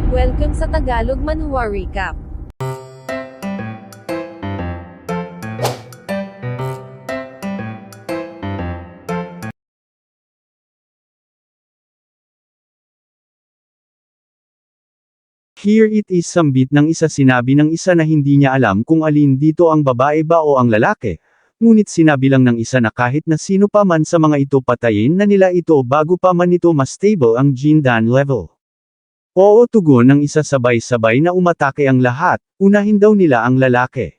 Welcome sa Tagalog Manhwa Recap. Here it is sambit ng isa sinabi ng isa na hindi niya alam kung alin dito ang babae ba o ang lalaki. Ngunit sinabi lang ng isa na kahit na sino pa man sa mga ito patayin na nila ito bago pa man ito mas stable ang Jindan level. Oo tugon ng isa sabay-sabay na umatake ang lahat, unahin daw nila ang lalaki.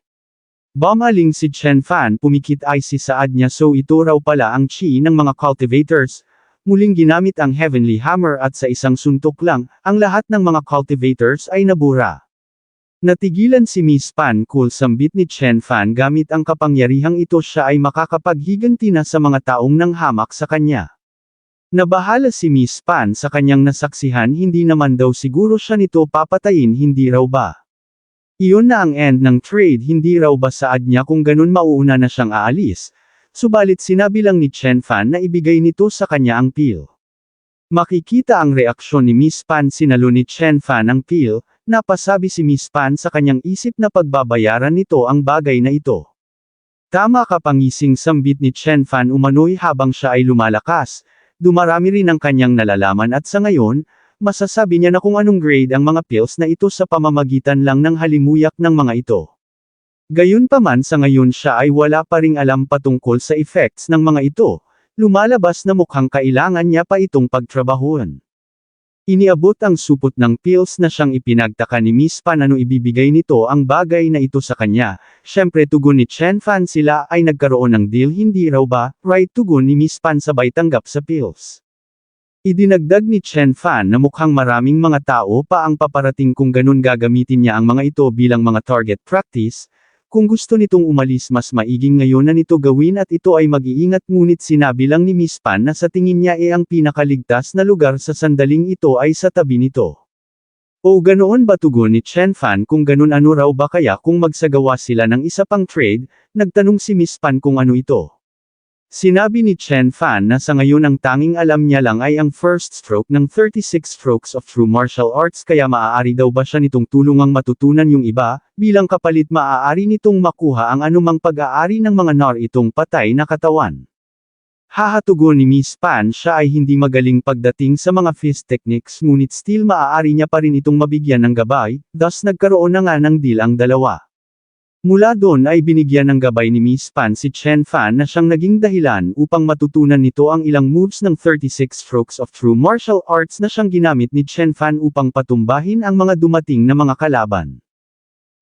Bumaling si Chen Fan pumikit ay si saad niya so ito raw pala ang chi ng mga cultivators. Muling ginamit ang Heavenly Hammer at sa isang suntok lang, ang lahat ng mga cultivators ay nabura. Natigilan si Miss Pan Cool sambit ni Chen Fan gamit ang kapangyarihang ito siya ay makakapaghiganti na sa mga taong nang hamak sa kanya. Nabahala si Miss Pan sa kanyang nasaksihan hindi naman daw siguro siya nito papatayin hindi raw ba. Iyon na ang end ng trade hindi raw ba saad niya kung ganun mauuna na siyang aalis. Subalit sinabi lang ni Chen Fan na ibigay nito sa kanya ang peel. Makikita ang reaksyon ni Miss Pan sinalo ni Chen Fan ang peel, napasabi si Miss Pan sa kanyang isip na pagbabayaran nito ang bagay na ito. Tama ka pangising sambit ni Chen Fan umano'y habang siya ay lumalakas, dumarami rin ang kanyang nalalaman at sa ngayon, masasabi niya na kung anong grade ang mga pills na ito sa pamamagitan lang ng halimuyak ng mga ito. Gayunpaman sa ngayon siya ay wala pa ring alam patungkol sa effects ng mga ito, lumalabas na mukhang kailangan niya pa itong pagtrabahuan. Iniabot ang supot ng pills na siyang ipinagtaka ni Miss Pan ano ibibigay nito ang bagay na ito sa kanya, syempre tugon ni Chen Fan sila ay nagkaroon ng deal hindi raw ba, right tugon ni Miss Pan sabay tanggap sa pills. Idinagdag ni Chen Fan na mukhang maraming mga tao pa ang paparating kung ganun gagamitin niya ang mga ito bilang mga target practice. Kung gusto nitong umalis mas maiging ngayon na nito gawin at ito ay mag-iingat ngunit sinabi lang ni Miss Pan na sa tingin niya ang pinakaligtas na lugar sa sandaling ito ay sa tabi nito. O ganoon ba tugon ni Chen Fan kung ganun ano raw ba kaya kung magsagawa sila ng isa pang trade, nagtanong si Miss Pan kung ano ito. Sinabi ni Chen Fan na sa ngayon ang tanging alam niya lang ay ang first stroke ng 36 strokes of true martial arts kaya maaari daw ba siya nitong tulungang matutunan yung iba, bilang kapalit maaari nitong makuha ang anumang pag-aari ng mga nar itong patay na katawan. Hahatugon ni Miss Pan siya ay hindi magaling pagdating sa mga fist techniques ngunit still maaari niya pa rin itong mabigyan ng gabay, thus nagkaroon na nga ng deal ang dalawa. Mula doon ay binigyan ng gabay ni Miss Pan si Chen Fan na siyang naging dahilan upang matutunan nito ang ilang moves ng 36 strokes of true martial arts na siyang ginamit ni Chen Fan upang patumbahin ang mga dumating na mga kalaban.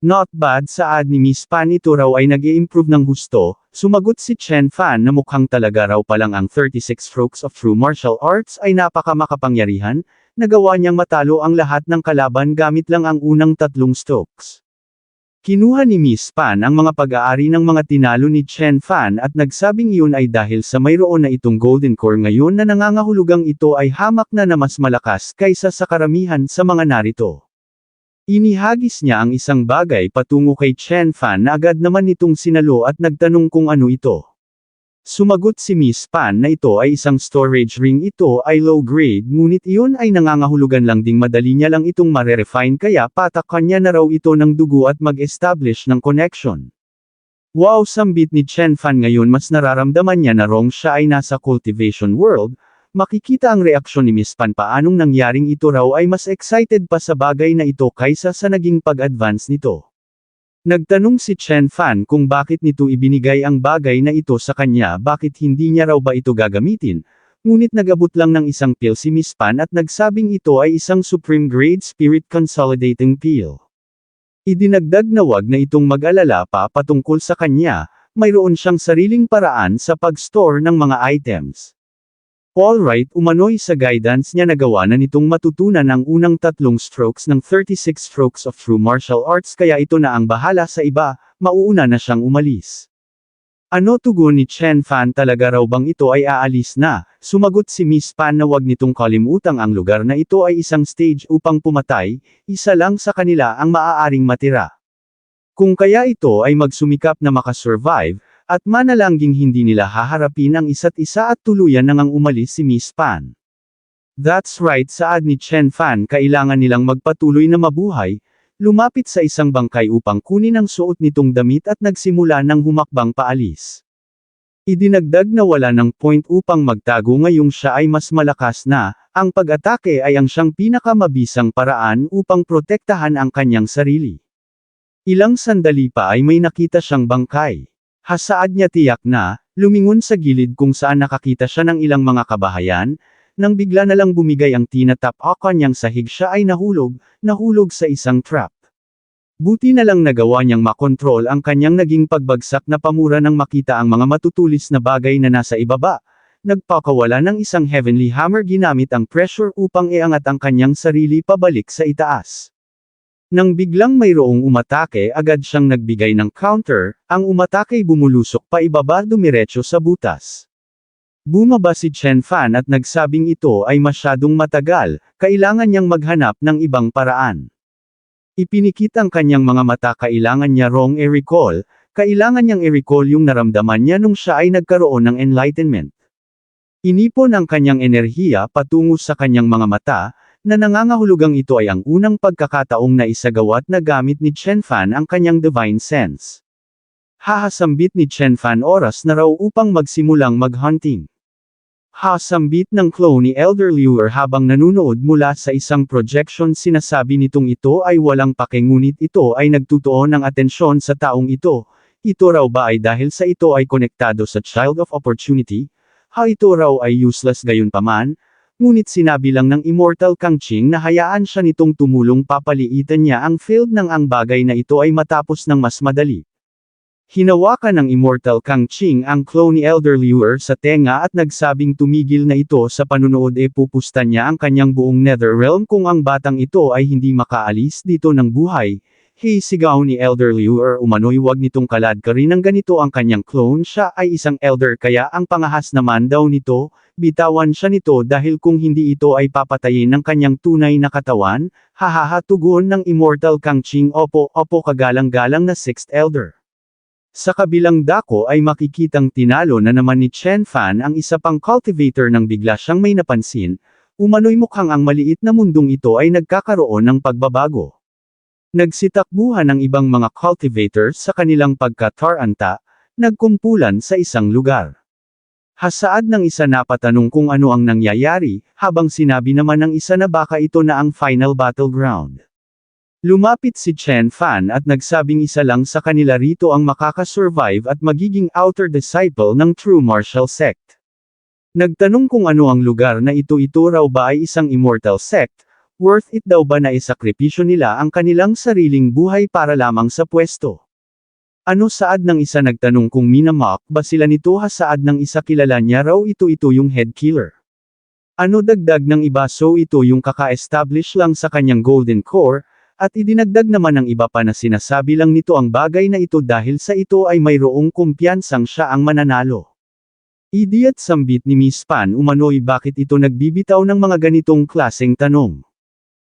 Not bad saad ni Miss Pan ito raw ay nag-i-improve ng husto, sumagot si Chen Fan na mukhang talaga raw palang ang 36 strokes of true martial arts ay napakamakapangyarihan, nagawa niyang matalo ang lahat ng kalaban gamit lang ang unang 3 strokes. Kinuha ni Miss Pan ang mga pag-aari ng mga tinalo ni Chen Fan at nagsabing iyon ay dahil sa mayroon na itong golden core ngayon na nangangahulugang ito ay hamak na mas malakas kaysa sa karamihan sa mga narito. Inihagis niya ang isang bagay patungo kay Chen Fan na agad naman itong sinalo at nagtanong kung ano ito. Sumagot si Miss Pan na ito ay isang storage ring ito ay low grade ngunit iyon ay nangangahulugan lang ding madali niya lang itong marerefine kaya patakan niya na raw ito ng dugo at mag-establish ng connection. Wow sambit ni Chen Fan ngayon mas nararamdaman niya na wrong siya ay nasa cultivation world, makikita ang reaksyon ni Miss Pan paanong nangyaring ito raw ay mas excited pa sa bagay na ito kaysa sa naging pag-advance nito. Nagtanong si Chen Fan kung bakit nito ibinigay ang bagay na ito sa kanya bakit hindi niya raw ba ito gagamitin, ngunit nagabot lang ng isang pill si Miss Pan at nagsabing ito ay isang supreme grade spirit consolidating pill. Idinagdag na wag na itong mag-alala pa patungkol sa kanya, mayroon siyang sariling paraan sa pag-store ng mga items. Alright umano'y sa guidance niya nagawa na nitong matutunan ang unang 3 strokes ng 36 strokes of true martial arts kaya ito na ang bahala sa iba, mauuna na siyang umalis. Ano tugon ni Chen Fan talaga raw bang ito ay aalis na, sumagot si Miss Pan na wag nitong kalimutang ang lugar na ito ay isang stage upang pumatay, isa lang sa kanila ang maaaring matira. Kung kaya ito ay magsumikap na makasurvive, at manalangging hindi nila haharapin ang isa't isa at tuluyan nang umalis si Miss Pan. That's right, saad ni Chen Fan, kailangan nilang magpatuloy na mabuhay. Lumapit sa isang bangkay upang kunin ang suot nitong damit at nagsimula ng humakbang paalis. Idinagdag na wala ng point upang magtago ngayong siya ay mas malakas na, ang pag-atake ay ang siyang pinakamabisang paraan upang protektahan ang kanyang sarili. Ilang sandali pa ay may nakita siyang bangkay. Hasaad niya tiyak na, lumingon sa gilid kung saan nakakita siya ng ilang mga kabahayan, nang bigla na lang bumigay ang tinatap o kanyang sahig, siya ay nahulog sa isang trap. Buti na lang nagawa niyang makontrol ang kanyang naging pagbagsak na pamura nang makita ang mga matutulis na bagay na nasa ibaba. Nagpakawala ng isang heavenly hammer ginamit ang pressure upang iangat ang kanyang sarili pabalik sa itaas. Nang biglang mayroong umatake, agad siyang nagbigay ng counter, ang umatakey bumulusok pa ibaba dumiretso sa butas. Bumaba si Chen Fan at nagsabing ito ay masyadong matagal, kailangan niyang maghanap ng ibang paraan. Ipinikit ang kanyang mga mata, kailangan niya kailangan niyang i-recall yung naramdaman niya nung siya ay nagkaroon ng enlightenment. Inipon ang kanyang enerhiya patungo sa kanyang mga mata, na nangangahulugang ito ay ang unang pagkakataong naisagawa at nagamit ni Chen Fan ang kanyang divine sense. Hahasambit ni Chen Fan oras na raw upang magsimulang mag-hunting. Hasambit ng clone ni Elder Liuer habang nanunood mula sa isang projection, sinasabi nitong ito ay walang pake ngunit ito ay nagtutuon ng atensyon sa taong ito. Ito raw ba ay dahil sa ito ay konektado sa Child of Opportunity? Ito raw ay useless gayunpaman? Ngunit sinabi lang ng Immortal Kang Ching na hayaan siya nitong tumulong, papaliitan niya ang field ng ang bagay na ito ay matapos ng mas madali. Hinawakan ng Immortal Kang Ching ang clone ni Elder Liuer sa tenga at nagsabing tumigil na ito sa panunood, pupustan niya ang kanyang buong Netherrealm kung ang batang ito ay hindi makaalis dito ng buhay. Hey, sigaw ni Elder Liuer, umano'y wag nitong kaladkarin ng ganito ang kanyang clone, siya ay isang elder kaya ang pangahas naman daw nito, bitawan siya nito dahil kung hindi ito ay papatayin ng kanyang tunay na katawan. Hahaha, tugon ng Immortal Kang Ching, opo, kagalang-galang na Sixth Elder. Sa kabilang dako ay makikitang tinalo na naman ni Chen Fan ang isa pang cultivator nang bigla siyang may napansin, umano'y mukhang ang maliit na mundong ito ay nagkakaroon ng pagbabago. Nagsitakbuhan ang ibang mga cultivators sa kanilang pagkataranta, nagkumpulan sa isang lugar. Hasaad ng isa na patanong kung ano ang nangyayari, habang sinabi naman ng isa na baka ito na ang final battleground. Lumapit si Chen Fan at nagsabing isa lang sa kanila rito ang makakasurvive at magiging outer disciple ng true martial sect. Nagtanong kung ano ang lugar na ito raw ba ay isang immortal sect, worth it daw ba na isakripisyo nila ang kanilang sariling buhay para lamang sa pwesto. Ano, saad ng isa nagtanong kung minamock ba sila nito, hasaad ng isa kilala niya raw ito yung head killer. Ano, dagdag ng iba, so ito yung kaka-establish lang sa kanyang golden core. At idinagdag naman ng iba pa na sinasabi lang nito ang bagay na ito dahil sa ito ay mayroong kumpiyansang siya ang mananalo. Idiot, sambit ni Miss Pan, umano'y bakit ito nagbibitaw ng mga ganitong klaseng tanong.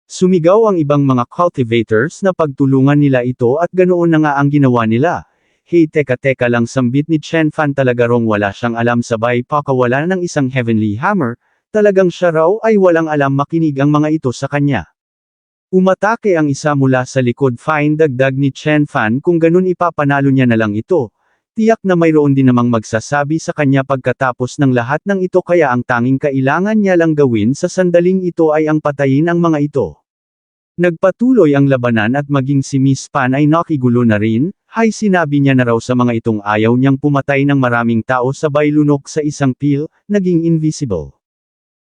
Sumigaw ang ibang mga cultivators na pagtulungan nila ito at ganoon na nga ang ginawa nila. Hey, teka lang, sambit ni Chen Fan, talaga rong wala siyang alam, sabay pakawala ng isang heavenly hammer, talagang siya raw ay walang alam, makinig ang mga ito sa kanya. Umatake ang isa mula sa likod, fine, dagdag ni Chen Fan, kung ganun ipapanalo niya na lang ito. Tiyak na mayroon din namang magsasabi sa kanya pagkatapos ng lahat ng ito, kaya ang tanging kailangan niya lang gawin sa sandaling ito ay ang patayin ang mga ito. Nagpatuloy ang labanan at maging si Miss Pan ay nakigulo na rin. Sinabi niya na raw sa mga itong ayaw niyang pumatay ng maraming tao sabay lunok sa isang pil, naging invisible.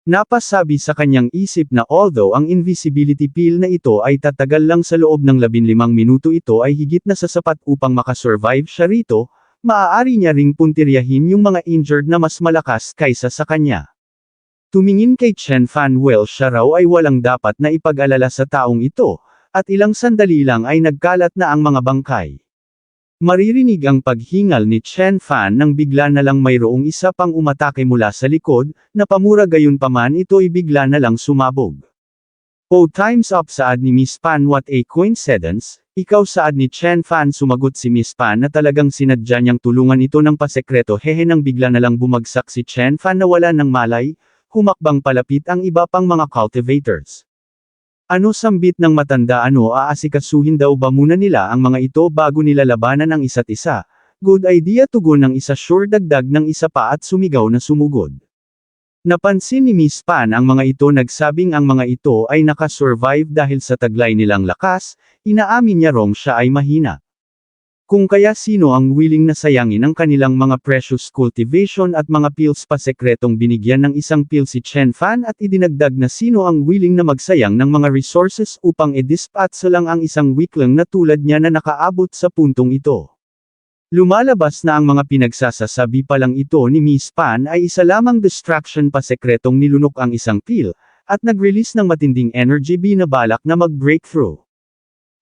Napasabi sa kanyang isip na although ang invisibility pill na ito ay tatagal lang sa loob ng 15 minuto, ito ay higit na sasapat upang makasurvive siya rito, maaari niya ring puntiryahin yung mga injured na mas malakas kaysa sa kanya. Tumingin kay Chen Fan, well, siya raw ay walang dapat na ipag-alala sa taong ito, at ilang sandali lang ay nagkalat na ang mga bangkay. Maririnig ang paghingal ni Chen Fan nang bigla na lang mayroong isa pang umatake mula sa likod, na pamura gayunpaman ito'y bigla na lang sumabog. Oh, time's up, saad ni Miss Pan, what a coincidence, ikaw, saad ni Chen Fan, sumagot si Miss Pan na talagang sinadya niyang tulungan ito ng pasekreto, hehe, nang bigla na lang bumagsak si Chen Fan na wala ng malay, humakbang palapit ang iba pang mga cultivators. Ano sambit ng matanda, aasikasuhin daw ba muna nila ang mga ito bago nila labanan ang isa't isa? Good idea, tugon ng isa, sure, dagdag ng isa pa at sumigaw na sumugod. Napansin ni Miss Pan ang mga ito, nagsabing ang mga ito ay nakasurvive dahil sa taglay nilang lakas, inaamin niya rong siya ay mahina. Kung kaya sino ang willing na sayangin ang kanilang mga precious cultivation at mga pills pa, sekretong binigyan ng isang pill si Chen Fan at idinagdag na sino ang willing na magsayang ng mga resources upang i-dispatch lang ang isang weakling na tulad niya na nakaabot sa puntong ito. Lumalabas na ang mga pinagsasasabi pa lang ito ni Miss Pan ay isa lamang distraction pa, sekretong nilunok ang isang pill, at nag-release ng matinding energy, binabalak na mag-breakthrough.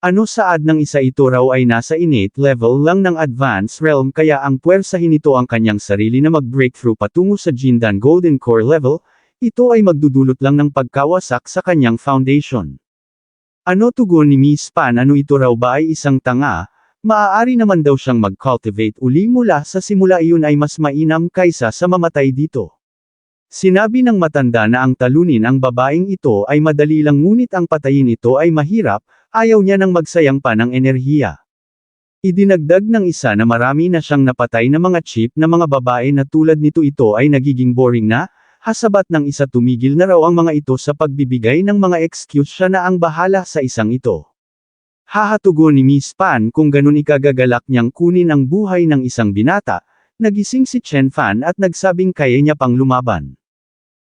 Ano saad ng isa, ito raw ay nasa innate level lang ng advanced realm, kaya ang puwersahin nito ang kanyang sarili na mag-breakthrough patungo sa Jindan Golden Core level, ito ay magdudulot lang ng pagkawasak sa kanyang foundation. Ano, tugon ni Miss Pan, ano ito raw ba ay isang tanga? Maaari naman daw siyang mag-cultivate uli mula sa simula, iyon ay mas mainam kaysa sa mamatay dito. Sinabi ng matanda na ang talunin ang babaeng ito ay madali lang, ngunit ang patayin ito ay mahirap, ayaw niya nang magsayang pa ng enerhiya. Idinagdag ng isa na marami na siyang napatay na mga cheap na mga babae na tulad nito, ito ay nagiging boring na, hasabat ng isa, tumigil na raw ang mga ito sa pagbibigay ng mga excuse, siya na ang bahala sa isang ito. Hahatugon ni Miss Pan, kung ganun ikagagalak niyang kunin ang buhay ng isang binata. Nagising si Chen Fan at nagsabing kaya niya pang lumaban.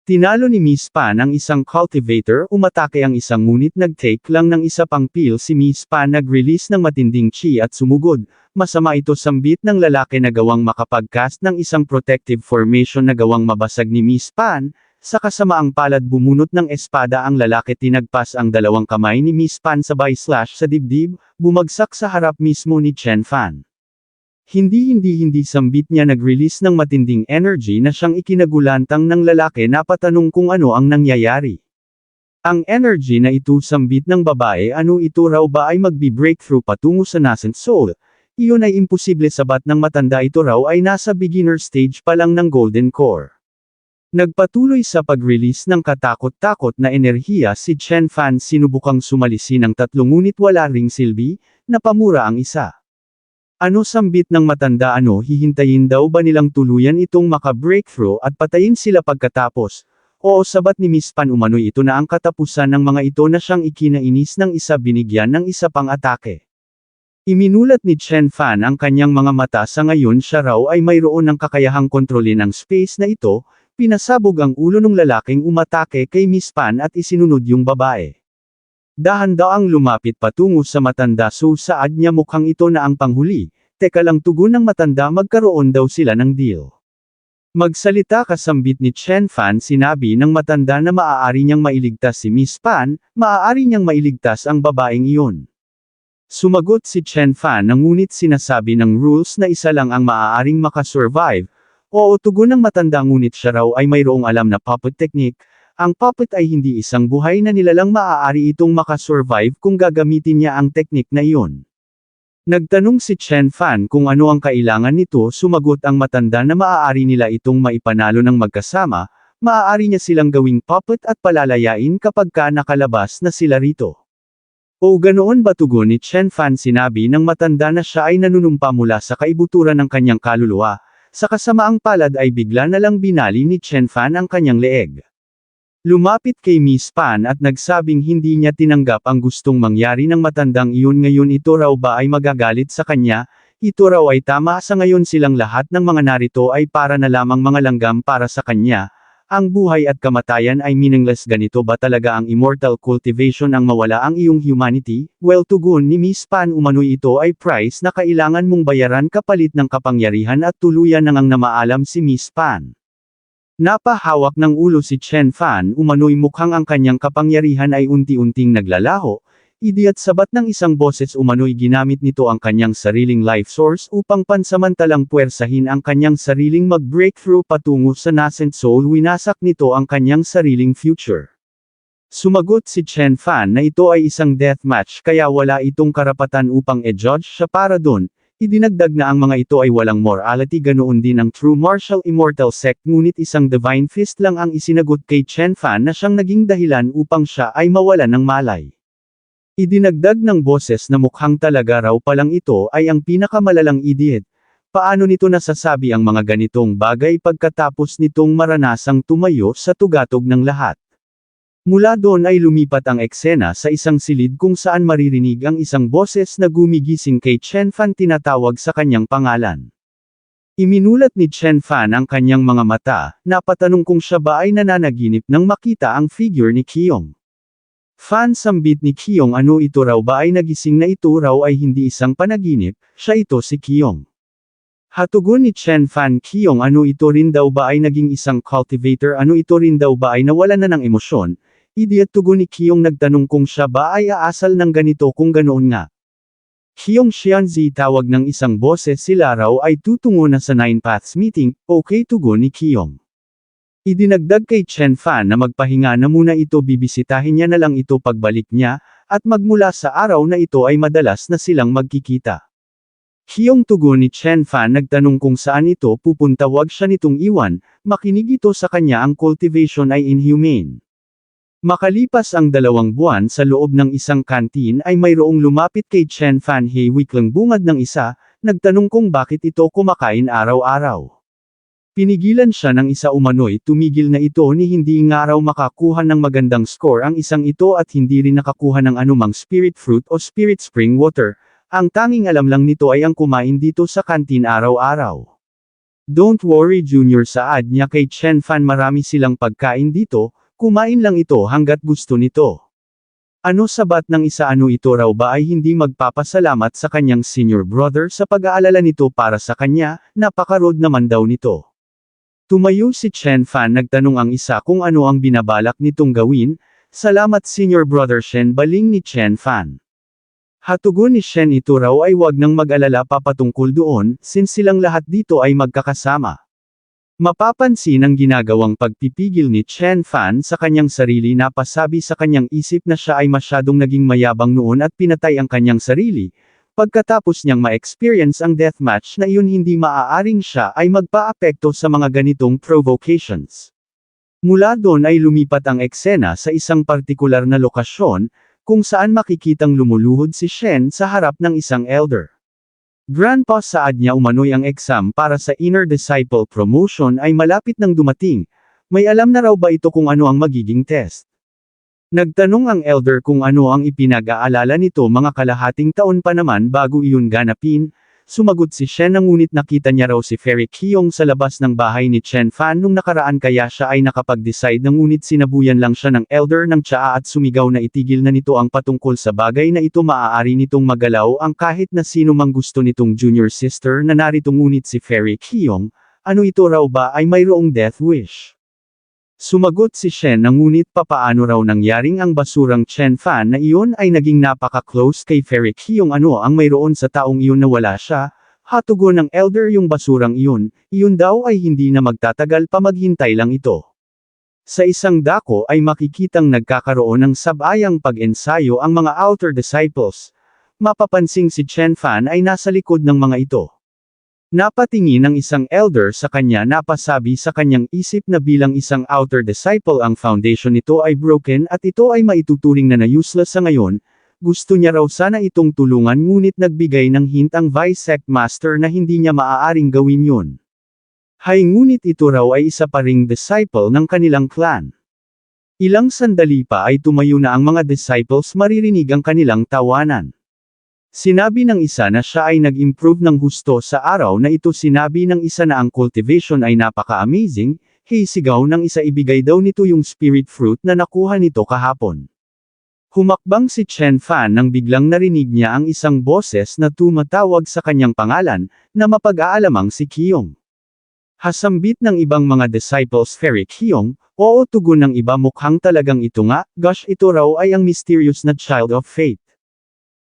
Tinalo ni Miss Pan ang isang cultivator, umatake ang isang, ngunit nag-take lang ng isa pang pill si Miss Pan, nag-release ng matinding chi at sumugod. Masama ito, sambit ng lalaki na gawang makapag-cast ng isang protective formation na gawang mabasag ni Miss Pan. Sa kasamaang palad, bumunot ng espada ang lalaki, tinagpas ang dalawang kamay ni Miss Pan sabay slash sa dibdib, bumagsak sa harap mismo ni Chen Fan. Hindi sambit niya, nag-release ng matinding energy na siyang ikinagulantang ng lalaki, napatanong kung ano ang nangyayari. Ang energy na ito, sambit ng babae, ano ito raw ba ay magbi-breakthrough patungo sa nascent soul? Iyon ay imposible, sabat ng matanda, ito raw ay nasa beginner stage pa lang ng Golden Core. Nagpatuloy sa pag-release ng katakot-takot na enerhiya si Chen Fan, sinubukang sumalisi ng tatlo ngunit wala ring silbi, napamura ang isa. Ano, sambit ng matanda, hihintayin daw ba nilang tuluyan itong maka-breakthrough at patayin sila pagkatapos? Oo, sabat ni Miss Pan, umano'y ito na ang katapusan ng mga ito na siyang ikinainis ng isa, binigyan ng isa pang atake. Iminulat ni Chen Fan ang kanyang mga mata, sa ngayon siya raw ay mayroon ng kakayahang kontrolin ang space na ito. Pinasabog ang ulo ng lalaking umatake kay Miss Pan at isinunod yung babae. Dahan-daang lumapit patungo sa matanda, so saad niya mukhang ito na ang panghuli. Teka lang, tugon ng matanda, magkaroon daw sila ng deal. Magsalita ka, sambit ni Chen Fan, sinabi ng matanda na maaari niyang mailigtas si Miss Pan, maaari niyang mailigtas ang babaeng iyon. Sumagot si Chen Fan, ngunit sinasabi ng rules na isa lang ang maaaring makasurvive. Oo, tugon ng matanda, ngunit siya raw ay mayroong alam na puppet technique. Ang puppet ay hindi isang buhay na nilalang, maaari itong makasurvive kung gagamitin niya ang teknik na iyon. Nagtanong si Chen Fan kung ano ang kailangan nito, sumagot ang matanda na maaari nila itong maipanalo ng magkasama, maaari niya silang gawing puppet at palalayain kapag nakalabas na sila rito. O ganoon ba, tugon ni Chen Fan, sinabi ng matanda na siya ay nanunumpa mula sa kaibuturan ng kanyang kaluluwa. Sa kasamaang palad ay bigla na lang binali ni Chen Fan ang kanyang leeg. Lumapit kay Miss Pan at nagsabing hindi niya tinanggap ang gustong mangyari ng matandang iyon, ngayon ito raw ba ay magagalit sa kanya? Ito raw ay tama, sa ngayon silang lahat ng mga narito ay para na lamang mga langgam para sa kanya. Ang buhay at kamatayan ay meaningless, ganito ba talaga ang immortal cultivation ang mawala ang iyong humanity? Well, tugon ni Miss Pan, umano'y ito ay price na kailangan mong bayaran kapalit ng kapangyarihan, at tuluyan nang namaalam si Miss Pan. Napahawak ng ulo si Chen Fan, umano'y mukhang ang kanyang kapangyarihan ay unti-unting naglalaho. Idiot, sabat ng isang boses, umano'y ginamit nito ang kanyang sariling life source upang pansamantalang puwersahin ang kanyang sariling mag-breakthrough patungo sa nascent soul, winasak nito ang kanyang sariling future. Sumagot si Chen Fan na ito ay isang deathmatch, kaya wala itong karapatan upang e-judge siya para doon. Idinagdag na ang mga ito ay walang morality, ganoon din ang True Martial Immortal Sect, ngunit isang Divine Fist lang ang isinagot kay Chen Fan na siyang naging dahilan upang siya ay mawalan ng malay. Idinagdag ng boses na mukhang talaga raw palang ito ay ang pinakamalalang idiot. Paano nito nasasabi ang mga ganitong bagay pagkatapos nitong maranasang tumayo sa tugatog ng lahat? Mula doon ay lumipat ang eksena sa isang silid kung saan maririnig ang isang boses na gumigising kay Chen Fan, tinatawag sa kanyang pangalan. Iminulat ni Chen Fan ang kanyang mga mata, napatanong kung siya ba ay nananaginip nang makita ang figure ni Qiyong. Fan, sambit ni Qiyong, ano ito raw ba ay nagising na ito raw ay hindi isang panaginip, siya ito si Qiyong. Hatugon ni Chen Fan, Qiyong, ano ito rin daw ba ay naging isang cultivator, ano ito rin daw ba ay nawalan na ng emosyon? Idiot, tugon ni Qiyong, nagtanong kung siya ba ay aasal ng ganito kung ganoon nga. Qiyong Xianzi, tawag ng isang boses, sila raw ay tutungo na sa Nine Paths meeting, okay, tugon ni Qiyong. Idinagdag kay Chen Fan na magpahinga na muna ito, bibisitahin niya na lang ito pagbalik niya, at magmula sa araw na ito ay madalas na silang magkikita. Qiyong, tugon ni Chen Fan, nagtanong kung saan ito pupunta, wag siya nitong iwan, makinig ito sa kanya, ang cultivation ay inhumane. Makalipas ang 2 buwan, sa loob ng isang kantin ay mayroong lumapit kay Chen Fan, hey, wiklang bungad ng isa, nagtanong kung bakit ito kumakain araw-araw. Pinigilan siya ng isa, umano'y tumigil na ito ni hindi nga raw makakuha ng magandang score ang isang ito at hindi rin nakakuha ng anumang spirit fruit o spirit spring water, ang tanging alam lang nito ay ang kumain dito sa kantin araw-araw. Don't worry Junior, saad niya kay Chen Fan, marami silang pagkain dito, kumain lang ito hanggat gusto nito. Ano, sabat ng isa, ano ito raw ba ay hindi magpapasalamat sa kanyang senior brother sa pag-aalala nito para sa kanya, napaka-rude naman daw nito. Tumayo si Chen Fan, nagtanong ang isa kung ano ang binabalak nitong gawin, salamat senior brother Shen, baling ni Chen Fan. Hatugon ni Shen, ito raw ay wag nang mag-alala papatungkol doon, since silang lahat dito ay magkakasama. Mapapansin ang ginagawang pagpipigil ni Chen Fan sa kanyang sarili, napasabi sa kanyang isip na siya ay masyadong naging mayabang noon at pinatay ang kanyang sarili. Pagkatapos niyang ma-experience ang deathmatch na iyon, hindi maaaring siya ay magpa-apekto sa mga ganitong provocations. Mula doon ay lumipat ang eksena sa isang partikular na lokasyon, kung saan makikitang lumuluhod si Shen sa harap ng isang elder. Grandpa, saad niya, umano'y ang exam para sa Inner Disciple promotion ay malapit nang dumating, may alam na raw ba ito kung ano ang magiging test? Nagtanong ang elder kung ano ang ipinag-aalala nito, mga kalahating taon pa naman bago iyon ganapin. Sumagot si Shen, ngunit nakita niya raw si Fairy Qiyong sa labas ng bahay ni Chen Fan nung nakaraan, kaya siya ay nakapag-decide, ngunit sinabuyan lang siya ng elder ng tsaa at sumigaw na itigil na nito ang patungkol sa bagay na ito, maaari nitong magalaw ang kahit na sino mang gusto nitong junior sister na narito, ngunit si Fairy Qiyong, ano ito raw ba ay mayroong death wish? Sumagot si Shen, ngunit papaano raw nangyaring ang basurang Chen Fan na iyon ay naging napaka-close kay Fairy Qiyong, ano ang mayroon sa taong iyon na wala siya? Hatugon ng elder, yung basurang iyon daw ay hindi na magtatagal pa, maghintay lang ito. Sa isang dako ay makikitang nagkakaroon ng sabayang pag-ensayo ang mga outer disciples. Mapapansing si Chen Fan ay nasa likod ng mga ito. Napatingin ng isang elder sa kanya, napasabi sa kanyang isip na bilang isang outer disciple ang foundation nito ay broken at ito ay maituturing na useless sa ngayon. Gusto niya raw sana itong tulungan, ngunit nagbigay ng hint ang Vice Sect Master na hindi niya maaaring gawin yun. Hay, ngunit ito raw ay isa pa ring disciple ng kanilang clan. Ilang sandali pa ay tumayo na ang mga disciples, maririnig ang kanilang tawanan. Sinabi ng isa na siya ay nag-improve ng husto sa araw na ito, sinabi ng isa na ang cultivation ay napaka-amazing, hey, sigaw ng isa, ibigay daw nito yung spirit fruit na nakuha nito kahapon. Humakbang si Chen Fan nang biglang narinig niya ang isang boses na tumatawag sa kanyang pangalan, na mapag-aalamang si Qiyong. Hasambit ng ibang mga disciples, Fairy Qiyong, oo, tugon ng iba, mukhang talagang ito nga, gosh, ito raw ay ang mysterious na child of fate.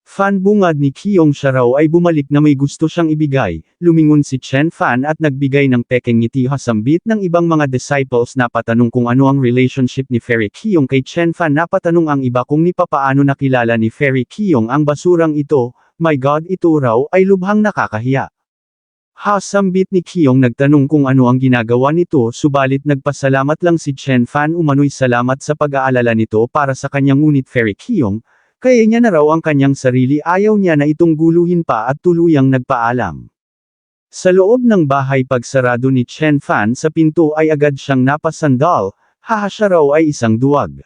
Fan, bungad ni Qiyong, siya raw ay bumalik na may gusto siyang ibigay, lumingon si Chen Fan at nagbigay ng pekeng ngiti. Hasambit ng ibang mga disciples, napatanong kung ano ang relationship ni Fairy Qiyong kay Chen Fan, napatanong ang iba kung ni papaano nakilala ni Fairy Qiyong ang basurang ito, my God, ito raw ay lubhang nakakahiya. Sambit ni Qiyong nagtanong kung ano ang ginagawa nito subalit nagpasalamat lang si Chen Fan umano'y salamat sa pag-aalala nito para sa kanyang ngunit Fairy Qiyong, kaya niya na raw ang kanyang sarili ayaw niya na itong guluhin pa at tuluyang nagpaalam. Sa loob ng bahay pagsarado ni Chen Fan sa pinto ay agad siyang napasandal, siya raw ay isang duwag.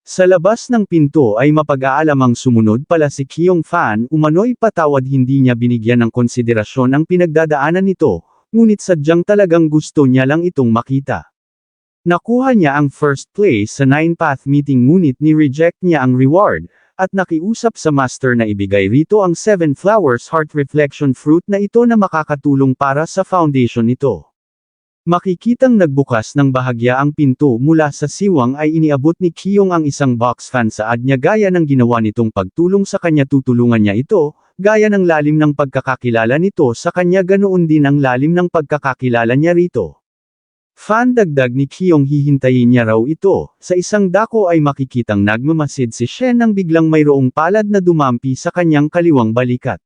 Sa labas ng pinto ay mapag-aalamang sumunod pala si Qiyong Fan umano'y patawad hindi niya binigyan ng konsiderasyon ang pinagdadaanan nito, ngunit sadyang talagang gusto niya lang itong makita. Nakuha niya ang first place sa 9-path meeting ngunit ni-reject niya ang reward, at nakiusap sa master na ibigay rito ang 7 flowers heart reflection fruit na ito na makakatulong para sa foundation nito. Makikitang nagbukas ng bahagya ang pinto mula sa siwang ay iniabot ni Qiyong ang isang box fan saad niya gaya ng ginawa nitong pagtulong sa kanya tutulungan niya ito, gaya ng lalim ng pagkakakilala nito sa kanya ganoon din ang lalim ng pagkakakilala niya rito. Fan dagdag ni Qiyong hihintayin niya raw ito, sa isang dako ay makikitang nagmamasid si Shen nang biglang mayroong palad na dumampi sa kanyang kaliwang balikat.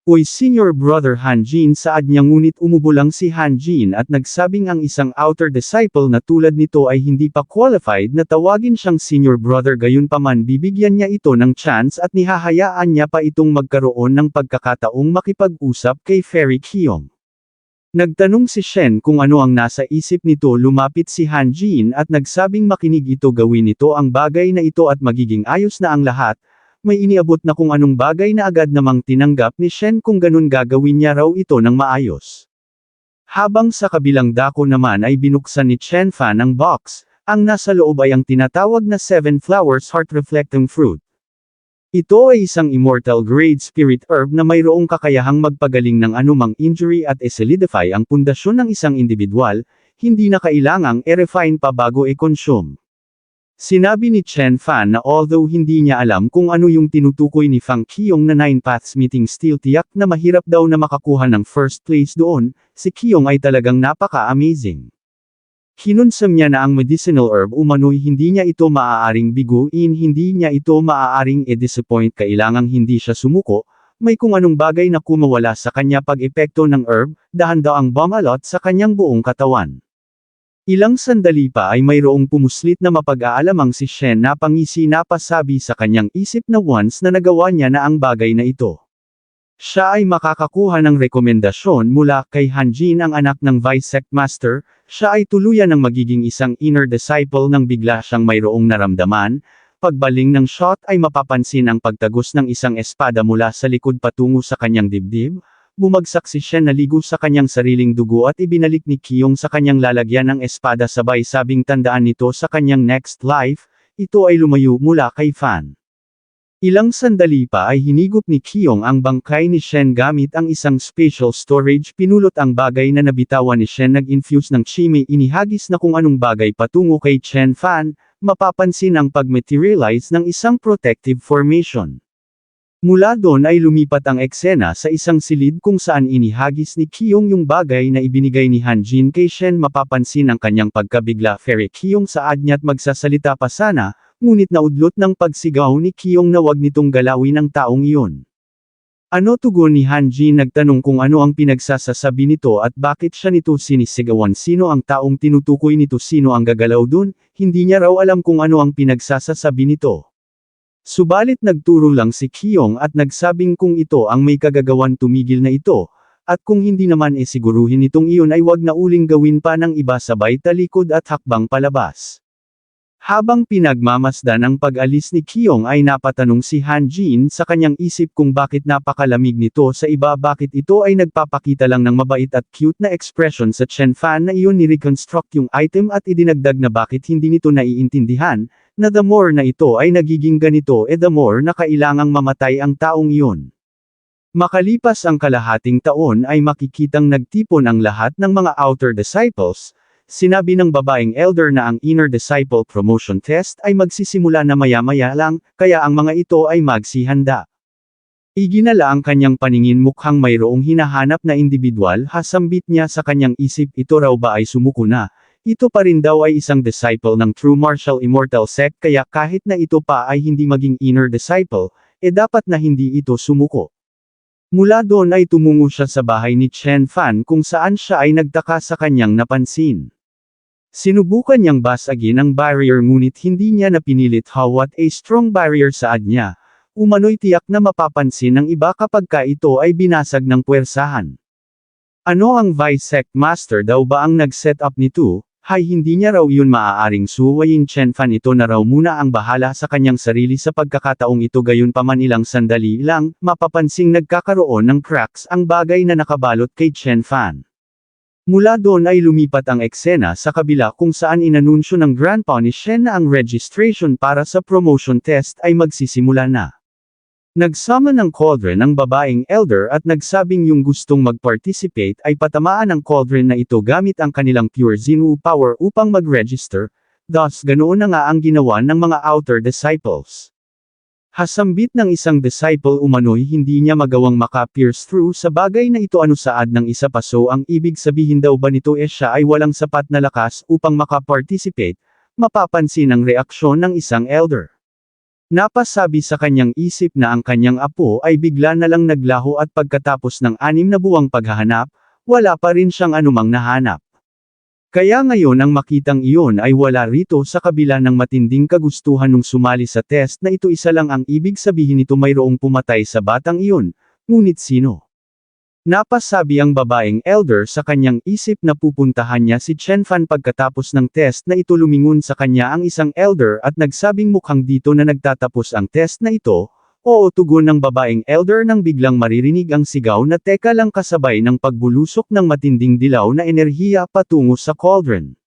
Uy senior brother Hanjin saad niya ngunit umubo lang si Hanjin at nagsabing ang isang outer disciple na tulad nito ay hindi pa qualified na tawagin siyang senior brother gayunpaman bibigyan niya ito ng chance at nihahayaan niya pa itong magkaroon ng pagkakataong makipag-usap kay Fairy Qiyong. Nagtanong si Shen kung ano ang nasa isip nito lumapit si Hanjin at nagsabing makinig ito gawin ito ang bagay na ito at magiging ayos na ang lahat, may iniabot na kung anong bagay na agad namang tinanggap ni Shen kung ganun gagawin niya raw ito ng maayos. Habang sa kabilang dako naman ay binuksan ni Chen Fan ang box, ang nasa loob ay ang tinatawag na 7 flowers heart reflecting fruit. Ito ay isang immortal grade spirit herb na mayroong kakayahang magpagaling ng anumang injury at solidify ang pundasyon ng isang individual, hindi na kailangang i-refine pa bago i-consume. Sinabi ni Chen Fan na although hindi niya alam kung ano yung tinutukoy ni Fang Qiyong na 9 paths meeting still tiyak na mahirap daw na makakuha ng first place doon, si Qiyong ay talagang napaka-amazing. Kinunsam niya na ang medicinal herb umano'y hindi niya ito maaaring biguin hindi niya ito maaaring i-disappoint kailangang hindi siya sumuko, may kung anong bagay na kumawala sa kanya pag-epekto ng herb, dahan daw ang bumalot sa kanyang buong katawan. Ilang sandali pa ay mayroong pumuslit na mapag-aalamang si Shen na pangisi na pasabi sa kanyang isip na once na nagawa niya na ang bagay na ito. Siya ay makakakuha ng rekomendasyon mula kay Hanjin ang anak ng Vice Sect Master, siya ay tuluyan ng magiging isang inner disciple nang bigla siyang mayroong naramdaman, pagbaling ng shot ay mapapansin ang pagtagos ng isang espada mula sa likod patungo sa kanyang dibdib, bumagsak si Shen naligo sa kanyang sariling dugo at ibinalik ni Qiyong sa kanyang lalagyan ng espada sabay sabing tandaan nito sa kanyang next life, ito ay lumayo mula kay Fan. Ilang sandali pa ay hinigop ni Qiyong ang bangkay ni Shen gamit ang isang special storage pinulot ang bagay na nabitawan ni Shen nag-infuse ng chi may inihagis na kung anong bagay patungo kay Chen Fan, mapapansin ang pag-materialize ng isang protective formation. Mula doon ay lumipat ang eksena sa isang silid kung saan inihagis ni Qiyong yung bagay na ibinigay ni Hanjin kay Shen mapapansin ang kanyang pagkabigla Fairy Qiyong saad niya't magsasalita pa sana, ngunit naudlot ng pagsigaw ni Qiyong na wag nitong galawin ang taong iyon. Ano tugon ni Hanjin nagtanong kung ano ang pinagsasasabi nito at bakit siya nito sinisigawan sino ang taong tinutukoy nito sino ang gagalaw dun, hindi niya raw alam kung ano ang pinagsasasabi nito. Subalit nagturo lang si Qiyong at nagsabing kung ito ang may kagagawan tumigil na ito, at kung hindi naman siguruhin itong iyon ay wag na uling gawin pa ng iba sabay talikod at hakbang palabas. Habang pinagmamasdan ang pag-alis ni Qiyong ay napatanong si Hanjin sa kanyang isip kung bakit napakalamig nito sa iba bakit ito ay nagpapakita lang ng mabait at cute na expression sa Chen Fan na iyon ni-reconstruct yung item at idinagdag na bakit hindi nito naiintindihan, na the more na ito ay nagiging ganito the more na kailangang mamatay ang taong iyon. Makalipas ang kalahating taon ay makikitang nagtipon ang lahat ng mga outer disciples. Sinabi ng babaeng elder na ang inner disciple promotion test ay magsisimula na maya-maya lang, kaya ang mga ito ay magsihanda. Iginala ang kanyang paningin mukhang mayroong hinahanap na individual hasambit niya sa kanyang isip ito raw ba ay sumuko na. Ito pa rin daw ay isang disciple ng True Martial Immortal Sect kaya kahit na ito pa ay hindi maging inner disciple, dapat na hindi ito sumuko. Mula doon ay tumungo siya sa bahay ni Chen Fan kung saan siya ay nagtaka sa kanyang napansin. Sinubukan niyang basagin ang barrier ngunit hindi niya napinilit hawat a strong barrier saad niya. Umano'y tiyak na mapapansin ng iba kapag ito ay binasag ng puwersahan. Ano ang Vice Sect Master daw ba ang nag-set up nito? Hindi niya raw yun maaaring suwayin Chen Fan, ito na raw muna ang bahala sa kanyang sarili sa pagkakataong ito, gayunpaman ilang sandali lang, mapapansing nagkakaroon ng cracks ang bagay na nakabalot kay Chen Fan. Mula doon ay lumipat ang eksena sa kabila kung saan inanunsyo ng grandpa ni Shen na ang registration para sa promotion test ay magsisimula na. Nagsama ng cauldron ang babaeng elder at nagsabing yung gustong mag-participate ay patamaan ang cauldron na ito gamit ang kanilang pure Xinwu power upang mag-register, thus ganoon na nga ang ginawa ng mga outer disciples. Hasambit ng isang disciple umano'y hindi niya magawang maka-pierce through sa bagay na ito, saad ng isa pa, so ang ibig sabihin daw ba nito siya ay walang sapat na lakas upang maka-participate, mapapansin ang reaksyon ng isang elder. Napasabi sa kanyang isip na ang kanyang apo ay bigla na lang naglaho at pagkatapos ng 6 na buwang paghahanap, wala pa rin siyang anumang nahanap. Kaya ngayon ang makitang iyon ay wala rito sa kabila ng matinding kagustuhan nung sumali sa test na ito, isa lang ang ibig sabihin nito, mayroong pumatay sa batang iyon, ngunit sino? Napasabi ang babaeng elder sa kanyang isip na pupuntahan niya si Chen Fan pagkatapos ng test na ito. Lumingon sa kanya ang isang elder at nagsabing mukhang dito na nagtatapos ang test na ito. Oo, tugon ng babaeng elder nang biglang maririnig ang sigaw na teka lang, kasabay ng pagbulusok ng matinding dilaw na enerhiya patungo sa cauldron.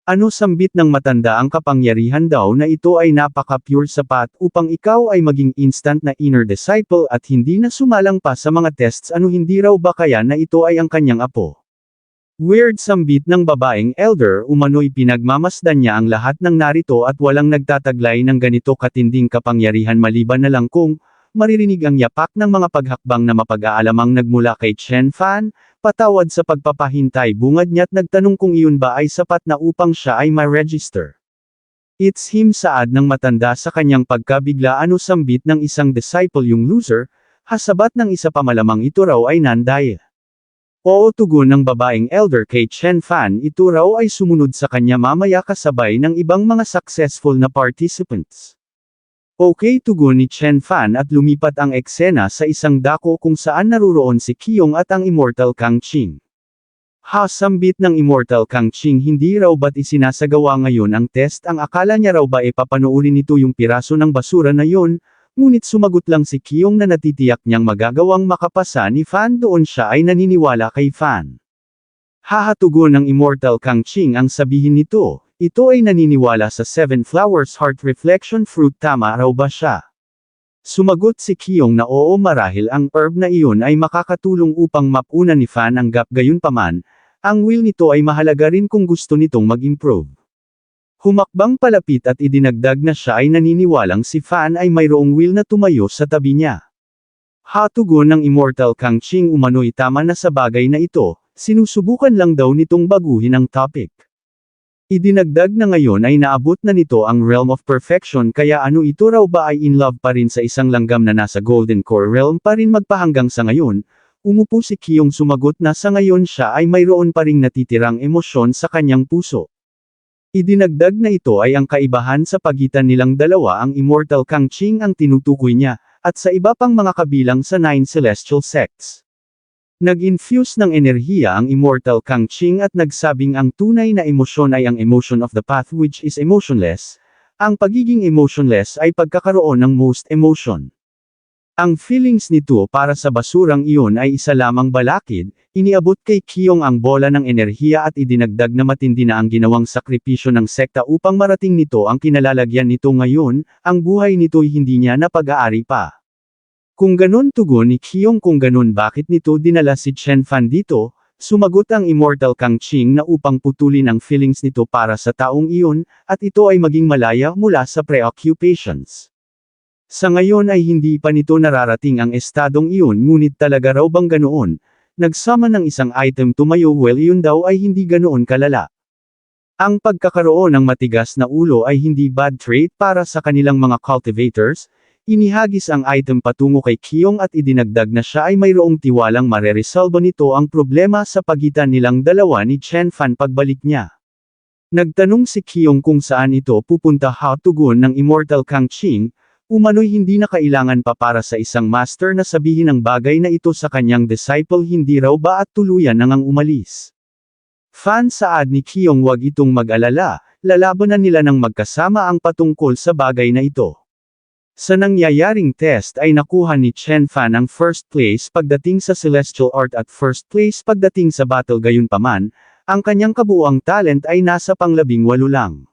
Ano, sambit ng matanda, ang kapangyarihan daw na ito ay napaka-pure sapat upang ikaw ay maging instant na inner disciple at hindi na sumalang pa sa mga tests. Ano, hindi raw ba kaya na ito ay ang kanyang apo? Weird, sambit ng babaeng elder, umano'y pinagmamasdan niya ang lahat ng narito at walang nagtataglay ng ganito katinding kapangyarihan maliban na lang kung maririnig ang yapak ng mga paghakbang na mapag-aalamang nagmula kay Chen Fan. Patawad sa pagpapahintay, bungad niya't nagtanong kung iyon ba ay sapat na upang siya ay ma-register. It's him, saad ng matanda sa kanyang pagkabigla. Ano, sambit ng isang disciple, yung loser, hasabat ng isa pa, malamang ito raw ay nanday. Oo, tugon ng babaeng elder kay Chen Fan, ito raw ay sumunod sa kanya mamaya kasabay ng ibang mga successful na participants. Okay, tugon ni Chen Fan at lumipat ang eksena sa isang dako kung saan naruroon si Qiyong at ang Immortal Kang Qing. Sambit ng Immortal Kang Qing, hindi raw ba't isinasagawa ngayon ang test? Ang akala niya raw ba papanoorin nito yung piraso ng basura na yon, ngunit sumagot lang si Qiyong na natitiyak niyang magagawang makapasa ni Fan doon, siya ay naniniwala kay Fan. Tugon ng Immortal Kang Qing, ang sabihin nito, ito ay naniniwala sa 7 Flowers Heart Reflection Fruit, tama raw ba siya? Sumagot si Qiyong na oo, marahil ang herb na iyon ay makakatulong upang mapunan ni Fan ang gap, gayunpaman, ang will nito ay mahalaga rin kung gusto nitong mag-improve. Humakbang palapit at idinagdag na siya ay naniniwalang si Fan ay mayroong will na tumayo sa tabi niya. Tugon ng Immortal Kang Qing, umano'y tama na sa bagay na ito, sinusubukan lang daw nitong baguhin ang topic. Idinagdag na ngayon ay naabot na nito ang Realm of Perfection, kaya ano, ito raw ba ay in love pa rin sa isang langgam na nasa Golden Core Realm pa rin magpahanggang sa ngayon? Umupo si Qiyong, sumagot na sa ngayon siya ay mayroon pa ring natitirang emosyon sa kanyang puso. Idinagdag na ito ay ang kaibahan sa pagitan nilang dalawa, ang Immortal Kang Qing ang tinutukoy niya, at sa iba pang mga kabilang sa 9 celestial sects. Nag-infuse ng enerhiya ang Immortal Kang Qing at nagsabing ang tunay na emosyon ay ang emotion of the path, which is emotionless. Ang pagiging emotionless ay pagkakaroon ng most emotion. Ang feelings nito para sa basurang iyon ay isa lamang balakid. Iniabot kay Qiyong ang bola ng enerhiya at idinagdag na matindi na ang ginawang sakripisyo ng sekta upang marating nito ang kinalalagyan nito ngayon, ang buhay nito'y hindi niya napag-aari pa. Kung ganun, tugon ni Qiyong, kung ganun bakit nito dinala si Chen Fan dito? Sumagot ang Immortal Kang Qing na upang putulin ang feelings nito para sa taong iyon, at ito ay maging malaya mula sa preoccupations. Sa ngayon ay hindi pa nito nararating ang estadong iyon, ngunit talaga raw bang ganoon? Nagsama ng isang item tumayo, well yun daw ay hindi ganoon kalala. Ang pagkakaroon ng matigas na ulo ay hindi bad trait para sa kanilang mga cultivators. Inihagis ang item patungo kay Kyung at idinagdag na siya ay mayroong tiwalang mareresolba nito ang problema sa pagitan nilang dalawa ni Chen Fan pagbalik niya. Nagtanong si Kyung kung saan ito pupunta. Tugon ng Immortal Kang Ching, umano'y hindi na kailangan pa para sa isang master na sabihin ang bagay na ito sa kanyang disciple, hindi raw ba at tuluyan nang umalis. Fan saad ni Kyung wag itong mag-alala, lalabanan nila ng magkasama ang patungkol sa bagay na ito. Sa nangyayaring test ay nakuha ni Chen Fan ang first place pagdating sa Celestial Art at first place pagdating sa battle, gayunpaman, ang kanyang kabuuang talent ay nasa pang-18 lang.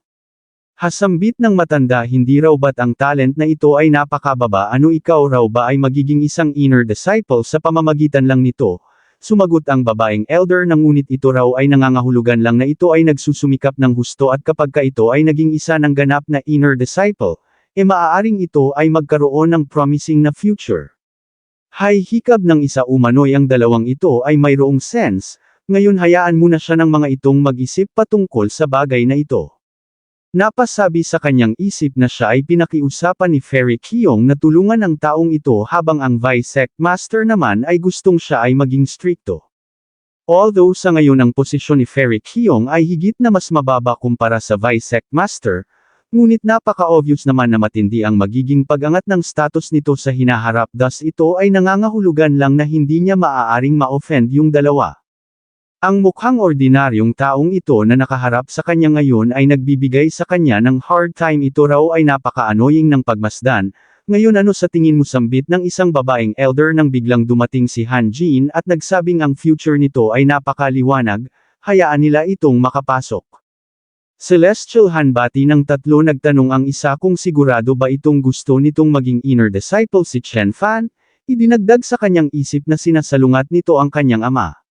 Hasambit ng matanda, hindi raw ba't ang talent na ito ay napakababa? Ano, ikaw raw ba ay magiging isang inner disciple sa pamamagitan lang nito? Sumagot ang babaeng elder na ngunit ito raw ay nangangahulugan lang na ito ay nagsusumikap ng husto at kapag ka ito ay naging isa ng ganap na inner disciple, maaaring ito ay magkaroon ng promising na future. Hay, hikab ng isa, umano'y ang dalawang ito ay mayroong sense, ngayon hayaan muna siya ng mga itong mag-isip patungkol sa bagay na ito. Napasabi sa kanyang isip na siya ay pinakiusapan ni Fairy Kyung na tulungan ang taong ito habang ang Vice Sect Master naman ay gustong siya ay maging strikto. Although sa ngayon ang posisyon ni Fairy Kyung ay higit na mas mababa kumpara sa Vice Sect Master, ngunit napaka-obvious naman na matindi ang magiging pag-angat ng status nito sa hinaharap, thus ito ay nangangahulugan lang na hindi niya maaaring ma-offend yung dalawa. Ang mukhang ordinaryong taong ito na nakaharap sa kanya ngayon ay nagbibigay sa kanya ng hard time, ito raw ay napaka-annoying ng pagmasdan. Ngayon ano sa tingin mo, sambit ng isang babaeng elder nang biglang dumating si Han Jin at nagsabing ang future nito ay napakaliwanag, hayaan nila itong makapasok. Celestial Hanbati ng tatlo, nagtanong ang isa kung sigurado ba itong gusto nitong maging inner disciple si Chen Fan, idinagdag sa kanyang isip na sinasalungat nito ang kanyang ama.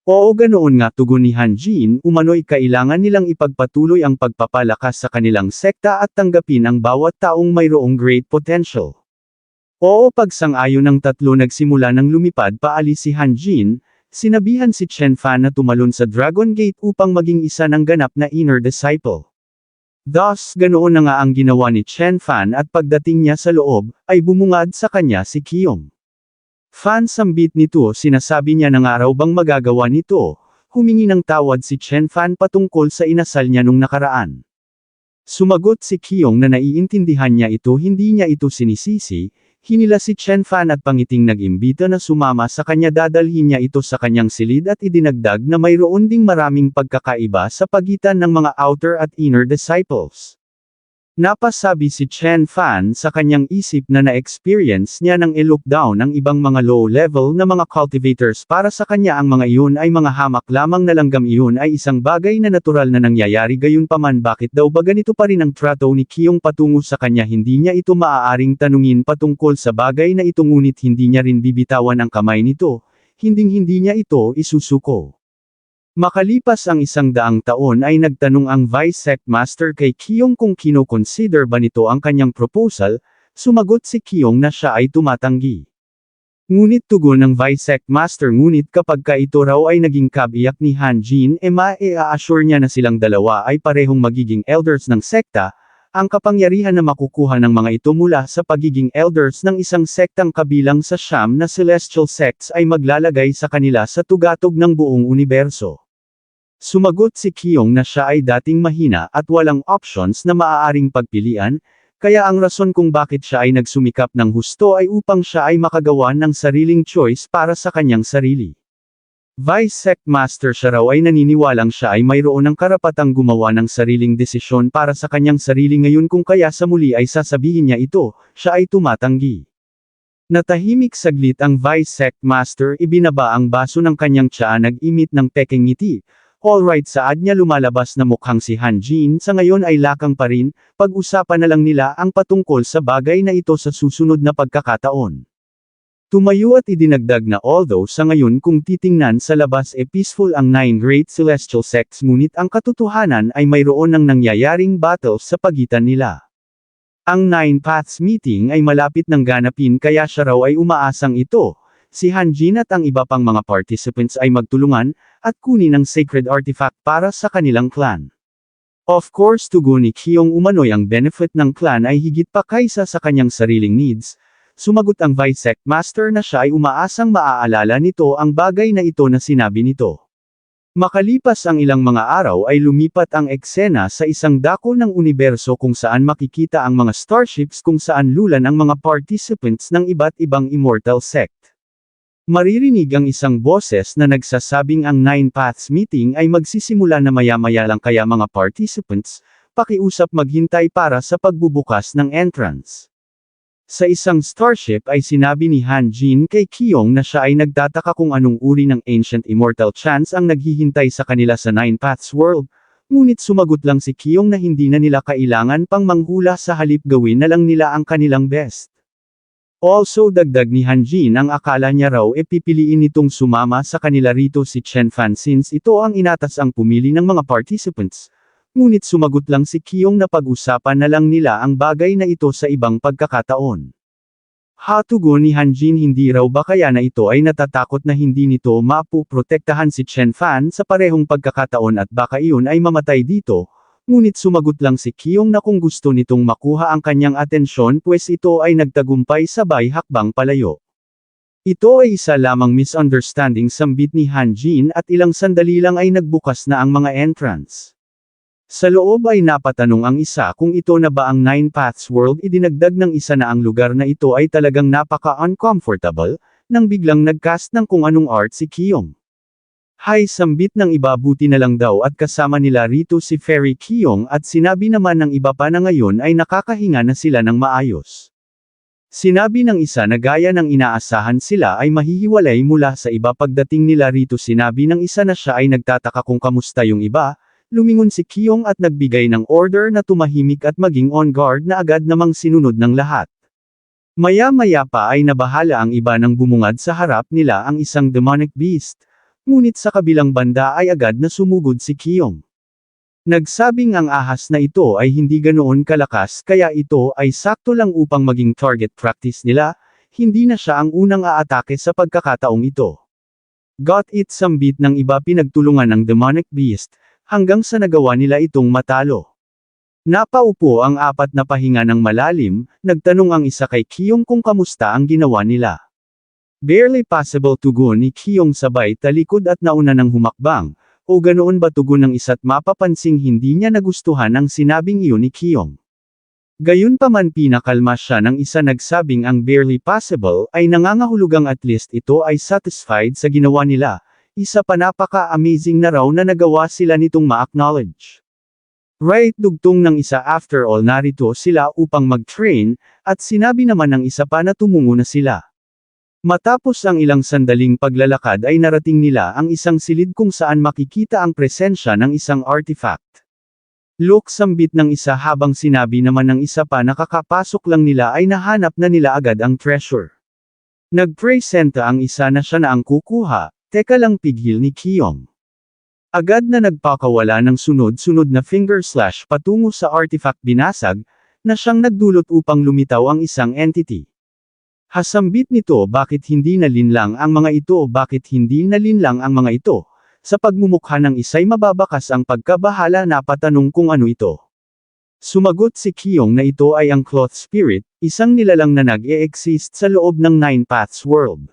Oo, ganoon nga, tugon ni Han Jin, umano'y kailangan nilang ipagpatuloy ang pagpapalakas sa kanilang sekta at tanggapin ang bawat taong mayroong great potential. Oo, pagsang-ayon ng tatlo, nagsimula ng lumipad paalis si Han Jin. Sinabihan si Chen Fan na tumalon sa Dragon Gate upang maging isa ng ganap na inner disciple. Thus, ganoon na nga ang ginawa ni Chen Fan at pagdating niya sa loob, ay bumungad sa kanya si Kyung. Fan sambit nito, sinasabi niya na nga raw bang magagawa nito, humingi ng tawad si Chen Fan patungkol sa inasal niya nung nakaraan. Sumagot si Kyung na naiintindihan niya ito, hindi niya ito sinisisi. Hinila si Chen Fan at pangiting nag-imbita na sumama sa kanya, dadalhin niya ito sa kanyang silid at idinagdag na mayroon ding maraming pagkakaiba sa pagitan ng mga outer at inner disciples. Napasabi si Chen Fan sa kanyang isip na na-experience niya ng i-lockdown ang ibang mga low-level na mga cultivators. Para sa kanya ang mga iyon ay mga hamak lamang na langgam, iyon ay isang bagay na natural na nangyayari, gayunpaman bakit daw ba ganito pa rin ang trato ni Kyung patungo sa kanya? Hindi niya ito maaaring tanungin patungkol sa bagay na ito, ngunit hindi niya rin bibitawan ang kamay nito, hindi niya ito isusuko. Makalipas ang 100 taon ay nagtanong ang Vice Sect Master kay Kyung kung kino-consider ba nito ang kanyang proposal, sumagot si Kyung na siya ay tumatanggi. Ngunit tugon ng Vice Sect Master, ngunit kapag ka ito raw ay naging kabiyak ni Han Jin, ma-assure niya na silang dalawa ay parehong magiging elders ng sekta, ang kapangyarihan na makukuha ng mga ito mula sa pagiging elders ng isang sektang kabilang sa 9 na celestial sects ay maglalagay sa kanila sa tugatog ng buong universo. Sumagot si Kyung na siya ay dating mahina at walang options na maaaring pagpilian, kaya ang rason kung bakit siya ay nagsumikap ng husto ay upang siya ay makagawa ng sariling choice para sa kanyang sarili. Vice Sect Master siya raw ay naniniwalang siya ay mayroon ng karapatang gumawa ng sariling desisyon para sa kanyang sarili, ngayon kung kaya sa muli ay sasabihin niya ito, siya ay tumatanggi. Natahimik saglit ang Vice Sect Master, ibinaba ang baso ng kanyang tsaa, nag-imit ng peking ngiti. Alright, saad niya, lumalabas na mukhang si Han Jin sa ngayon ay lakang pa rin, pag-usapan na lang nila ang patungkol sa bagay na ito sa susunod na pagkakataon. Tumayo at idinagdag na although sa ngayon kung titingnan sa labas peaceful ang 9 Great Celestial Sects, ngunit ang katotohanan ay mayroon ng nangyayaring battle sa pagitan nila. Ang 9 Paths meeting ay malapit ng ganapin, kaya siya raw ay umaasang ito, si Han Jin at ang iba pang mga participants ay magtulungan, at kunin ang sacred artifact para sa kanilang clan. Of course tugon ni Kyong umano'y ang benefit ng clan ay higit pa kaysa sa kanyang sariling needs. Sumagot ang Vice Sect Master na siya ay umaasang maaalala nito ang bagay na ito na sinabi nito. Makalipas ang ilang mga araw ay lumipat ang eksena sa isang dako ng universo kung saan makikita ang mga starships kung saan lulan ang mga participants ng iba't ibang immortal sect. Maririnig ang isang boses na nagsasabing ang Nine Paths meeting ay magsisimula na maya-maya lang kaya mga participants, pakiusap maghintay para sa pagbubukas ng entrance. Sa isang starship ay sinabi ni Han Jin kay Kyong na siya ay nagtataka kung anong uri ng ancient immortal chants ang naghihintay sa kanila sa Nine Paths world, ngunit sumagot lang si Kyong na hindi na nila kailangan pang manghula sa halip gawin na lang nila ang kanilang best. Also dagdag ni Han Jin ang akala niya raw pipiliin nitong sumama sa kanila rito si Chen Fan since ito ang inatas ang pumili ng mga participants. Ngunit sumagot lang si Kyong na pag-usapan na lang nila ang bagay na ito sa ibang pagkakataon. Hatugon ni Han Jin hindi raw ba kaya na ito ay natatakot na hindi nito mapuprotektahan si Chen Fan sa parehong pagkakataon at baka iyon ay mamatay dito. Ngunit sumagot lang si Kyong na kung gusto nitong makuha ang kanyang atensyon pues ito ay nagtagumpay sabay hakbang palayo. Ito ay isa lamang misunderstanding sambit ni Han Jin at ilang sandali lang ay nagbukas na ang mga entrance. Sa loob ay napatanong ang isa kung ito na ba ang Nine Paths World idinagdag ng isa na ang lugar na ito ay talagang napaka-uncomfortable, nang biglang nagcast ng kung anong art si Kyong. Hay sambit ng iba buti na lang daw at kasama nila rito si Fairy Kyong at sinabi naman ng iba pa na ngayon ay nakakahinga na sila ng maayos. Sinabi ng isa na gaya ng inaasahan sila ay mahihiwalay mula sa iba pagdating nila rito sinabi ng isa na siya ay nagtataka kung kamusta yung iba, lumingon si Kyong at nagbigay ng order na tumahimik at maging on guard na agad namang sinunod ng lahat. Maya-maya pa ay nabahala ang iba nang bumungad sa harap nila ang isang demonic beast. Ngunit sa kabilang banda ay agad na sumugod si Kyong. Nagsabing ang ahas na ito ay hindi ganoon kalakas kaya ito ay sakto lang upang maging target practice nila, hindi na siya ang unang aatake sa pagkakataong ito. Got it sambit ng iba pinagtulungan ng demonic beast, hanggang sa nagawa nila itong matalo. Napaupo ang apat na pahinga ng malalim, nagtanong ang isa kay Kyong kung kamusta ang ginawa nila. Barely possible tugon ni Kyong sabay talikod at nauna ng humakbang, o ganoon ba tugon ng isa't mapapansing hindi niya nagustuhan ang sinabing iyon ni Kyong. Gayunpaman pinakalma siya ng isa nagsabing ang barely possible ay nangangahulugang at least ito ay satisfied sa ginawa nila, isa pa napaka-amazing na raw na nagawa sila nitong ma-acknowledge. Right dugtong ng isa after all narito sila upang mag-train, at sinabi naman ng isa pa na tumungo na sila. Matapos ang ilang sandaling paglalakad ay narating nila ang isang silid kung saan makikita ang presensya ng isang artifact. Look sambit ng isa habang sinabi naman ng isa pa na kakapasok lang nila ay nahanap na nila agad ang treasure. Nagpresenta ang isa na siya na ang kukuha, teka lang pigil ni Kyong. Agad na nagpakawala ng sunod-sunod na finger slash patungo sa artifact binasag, na siyang nagdulot upang lumitaw ang isang entity. Hasambit nito bakit hindi nalinlang ang mga ito ang mga ito, sa pagmumukha ng isa'y mababakas ang pagkabahala na patanong kung ano ito. Sumagot si Kyong na ito ay ang Cloth Spirit, isang nilalang na nag-e-exist sa loob ng Nine Paths World.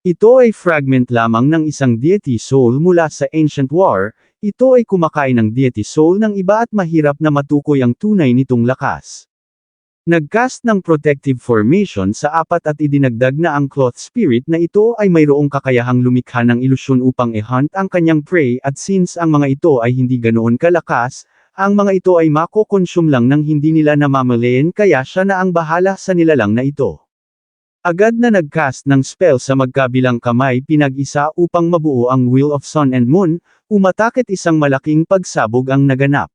Ito ay fragment lamang ng isang deity soul mula sa Ancient War, ito ay kumakain ng deity soul ng iba at mahirap na matukoy ang tunay nitong lakas. Nagcast ng protective formation sa apat at idinagdag na ang Cloth Spirit na ito ay mayroong kakayahang lumikha ng ilusyon upang i-hunt ang kanyang prey at since ang mga ito ay hindi ganoon kalakas, ang mga ito ay mako-consume lang ng hindi nila namamalayan kaya siya na ang bahala sa nilalang na ito. Agad na nagcast ng spell sa magkabilang kamay pinag-isa upang mabuo ang Wheel of Sun and Moon, umatakit isang malaking pagsabog ang naganap.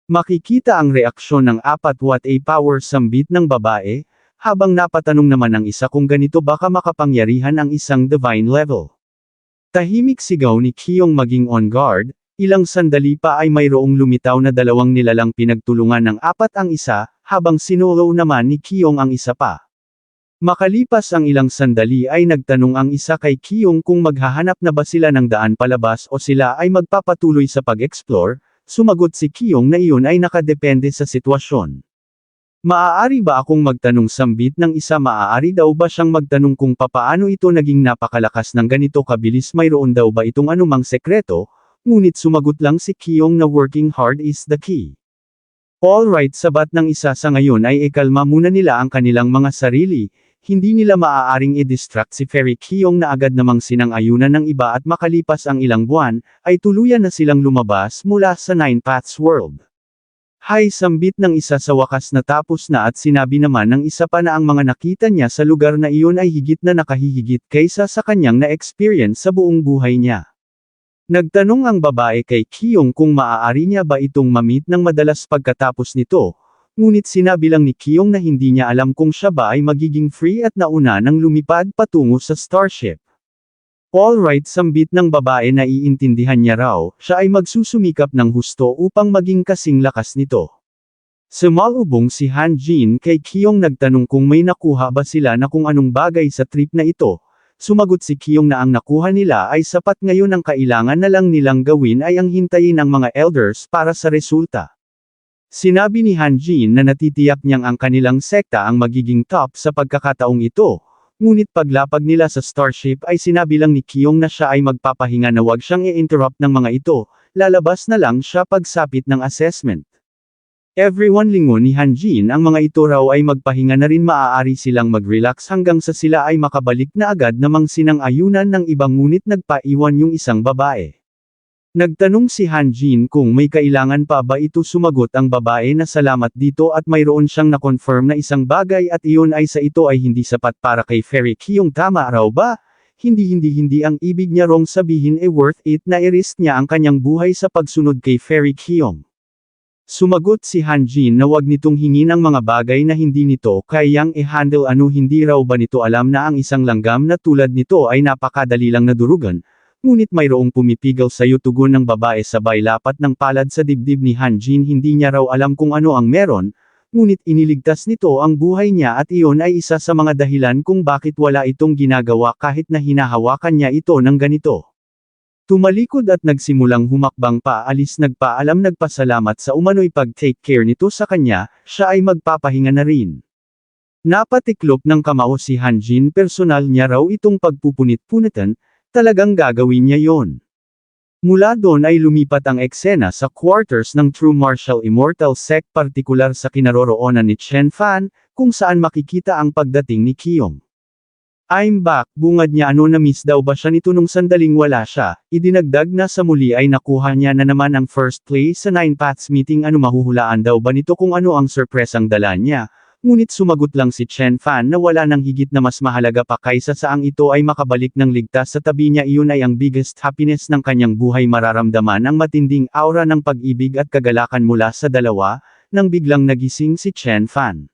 Makikita ang reaksyon ng apat what a power sambit ng babae, habang napatanong naman ng isa kung ganito baka makapangyarihan ang isang divine level. Tahimik sigaw ni Kyong maging on guard, ilang sandali pa ay mayroong lumitaw na dalawang nilalang pinagtulungan ng apat ang isa, habang sinolo naman ni Kyong ang isa pa. Makalipas ang ilang sandali ay nagtanong ang isa kay Kyong kung maghahanap na ba sila ng daan palabas o sila ay magpapatuloy sa pag-explore. Sumagot si Kyung na iyon ay nakadepende sa sitwasyon. Maaari ba akong magtanong sambit ng isa? Maaari daw ba siyang magtanong kung papaano ito naging napakalakas ng ganito kabilis? Mayroon daw ba itong anumang sekreto? Ngunit sumagot lang si Kyung na working hard is the key. Alright, sabat ng isa sa ngayon ay ikalma muna nila ang kanilang mga sarili, hindi nila maaaring i-distract si Fairy Kyung na agad namang sinang-ayunan ng iba at makalipas ang ilang buwan, ay tuluyan na silang lumabas mula sa Nine Paths World. Hay, sambit ng isa sa wakas na tapos na at sinabi naman ng isa pa na ang mga nakita niya sa lugar na iyon ay higit na nakahihigit kaysa sa kanyang na-experience sa buong buhay niya. Nagtanong ang babae kay Kyung kung maaari niya ba itong ma-meet ng madalas pagkatapos nito, ngunit sinabi lang ni Kyung na hindi niya alam kung siya ba ay magiging free at nauna nang lumipad patungo sa starship. Alright, sambit ng babae na iintindihan niya raw, siya ay magsusumikap ng husto upang maging kasing lakas nito. Sumalubong si Han Jin kay Kyung nagtanong kung may nakuha ba sila na kung anong bagay sa trip na ito. Sumagot si Kyung na ang nakuha nila ay sapat, ngayon ang kailangan na lang nilang gawin ay ang hintayin ang mga elders para sa resulta. Sinabi ni Han Jin na natitiyak niyang ang kanilang sekta ang magiging top sa pagkakataong ito, ngunit paglapag nila sa starship ay sinabi lang ni Kyung na siya ay magpapahinga na wag siyang i-interrupt ng mga ito, lalabas na lang siya pagsapit ng assessment. Everyone lingon ni Han Jin ang mga ito raw ay magpahinga na rin, maaari silang mag-relax hanggang sa sila ay makabalik na agad namang sinang-ayunan ng ibang, ngunit nagpaiwan yung isang babae. Nagtanong si Han Jin kung may kailangan pa ba ito, sumagot ang babae na salamat dito at mayroon siyang na-confirm na isang bagay at iyon ay sa ito ay hindi sapat para kay Fairy Kyung. Tama raw ba? Hindi ang ibig niya rong sabihin worth it na i-risk niya ang kanyang buhay sa pagsunod kay Fairy Kyung. Sumagot si Han Jin na wag nitong hingin ang mga bagay na hindi nito kayang i-handle. Hindi raw ba nito alam na ang isang langgam na tulad nito ay napakadali lang nadurugan, ngunit mayroong pumipigil sa tugon ng babae sabay lapat ng palad sa dibdib ni Han Jin. Hindi niya raw alam kung ano ang meron, ngunit iniligtas nito ang buhay niya at iyon ay isa sa mga dahilan kung bakit wala itong ginagawa kahit na hinahawakan niya ito ng ganito. Tumalikod at nagsimulang humakbang paalis, nagpasalamat sa umano'y pag-take care nito sa kanya, siya ay magpapahinga na rin. Napatiklop ng kamao si Han Jin, personal niya raw itong pagpupunit-punitan, talagang gagawin niya yon. Mula doon ay lumipat ang eksena sa quarters ng True Martial Immortal Sect, partikular sa kinaroroonan ni Chen Fan, kung saan makikita ang pagdating ni Kyung. I'm back, bungad niya. Na-miss daw ba siya nito nung sandaling wala siya? Idinagdag na sa muli ay nakuha niya na naman ang first place sa Nine Paths meeting. Mahuhulaan daw ba nito kung ano ang surpresang dala niya? Ngunit sumagot lang si Chen Fan na wala nang higit na mas mahalaga pa kaysa sa ang ito ay makabalik ng ligtas sa tabi niya. Iyon ay ang biggest happiness ng kanyang buhay. Mararamdaman ang matinding aura ng pag-ibig at kagalakan mula sa dalawa, nang biglang nagising si Chen Fan.